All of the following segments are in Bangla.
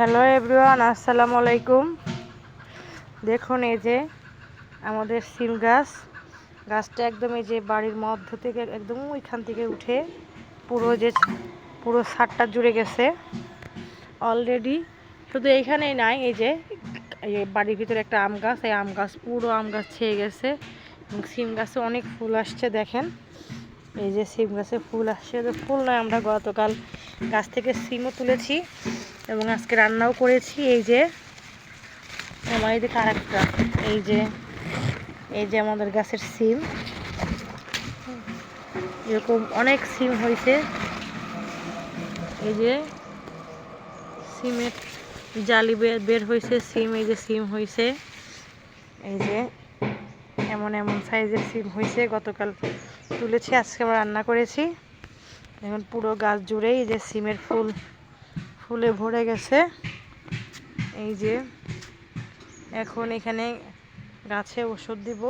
হ্যালো এভরিওয়ান, আসসালামু আলাইকুম। দেখুন এই যে আমাদের সিম গাছটা একদম এই যে বাড়ির মধ্য থেকে একদম ওইখান থেকে উঠে পুরো ছাদটা জুড়ে গেছে অলরেডি। শুধু এইখানেই নাই, এই যে বাড়ির ভিতরে একটা আম গাছ, এই আম গাছ পুরো আম গাছ ছেয়ে গেছে এবং সিম গাছে অনেক ফুল আসছে। দেখেন এই যে সিম গাছে ফুল আসছে, ফুল নয়, আমরা গতকাল গাছ থেকে সিমও তুলেছি এবং আজকে রান্নাও করেছি। এই যে আমার এই যে কারেক্টটা, এই যে আমাদের গাছের সিম, এরকম অনেক সিম হয়েছে। এই যে সিমের জালি বের হয়েছে সিম, এই যে সিম হয়েছে, এই যে এমন এমন সাইজের সিম হয়েছে। গতকাল তুলেছি, আজকে আমরা রান্না করেছি। এখন পুরো গাছ জুড়েই এই যে সিমের ফুলে ভরে গেছে। এই যে এখন এখানে গাছে ওষুধ দিব,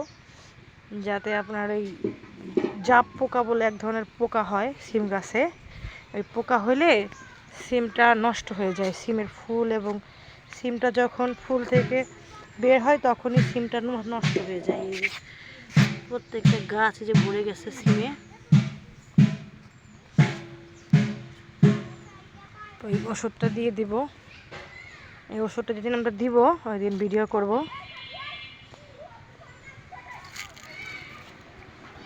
যাতে আপনার এই জাপ পোকা বলে এক ধরনের পোকা হয় সিম গাছে। ওই পোকা হলে সিমটা নষ্ট হয়ে যায়, সিমের ফুল, এবং সিমটা যখন ফুল থেকে বের হয় তখনই সিমটা নষ্ট হয়ে যায়। এই যে প্রত্যেকটা গাছ যে ভরে গেছে সিমে। ওই ওষুধটা দিয়ে দিব, এই ওষুধটা যেদিন আমরা দিব ওই দিন ভিডিও করব।